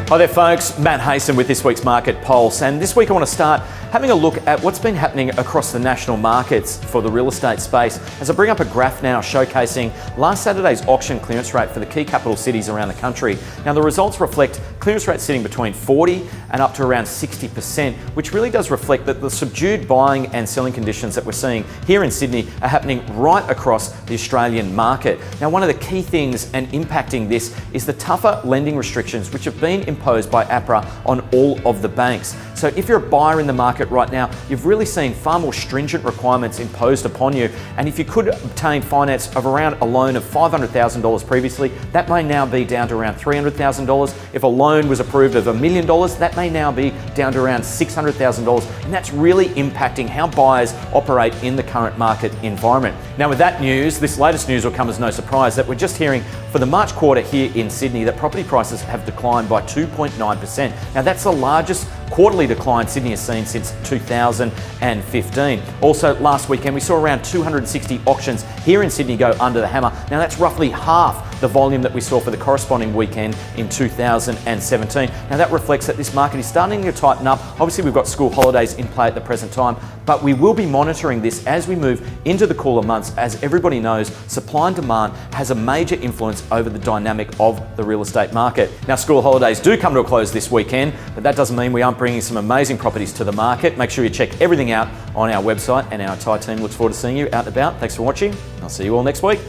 Hi there folks, Matt Hayson with this week's Market Pulse, and this week I want to start having a look at what's been happening across the national markets for the real estate space as I bring up a graph now showcasing last Saturday's auction clearance rate for the key capital cities around the country. Now the results reflect clearance rates sitting between 40 and up to around 60%, which really does reflect that the subdued buying and selling conditions that we're seeing here in Sydney are happening right across the Australian market. Now one of the key things and impacting this is the tougher lending restrictions which have been imposed by APRA on all of the banks. So if you're a buyer in the market right now, you've really seen far more stringent requirements imposed upon you. And if you could obtain finance of around a loan of $500,000 previously, that may now be down to around $300,000. If a loan was approved of $1 million, that may now be down to around $600,000. And that's really impacting how buyers operate in the current market environment. Now with that news, this latest news will come as no surprise that we're just hearing for the March quarter here in Sydney that property prices have declined by 2.9%. Now that's the largest quarterly decline Sydney has seen since 2015. Also last weekend we saw around 260 auctions here in Sydney go under the hammer. Now that's roughly half the volume that we saw for the corresponding weekend in 2017. Now that reflects that this market is starting to tighten up. Obviously we've got school holidays in play at the present time, but we will be monitoring this as we move into the cooler months. As everybody knows, supply and demand has a major influence over the dynamic of the real estate market. Now school holidays do come to a close this weekend, but that doesn't mean we aren't bringing some amazing properties to the market. Make sure you check everything out on our website, and our entire team looks forward to seeing you out and about. Thanks for watching. I'll see you all next week.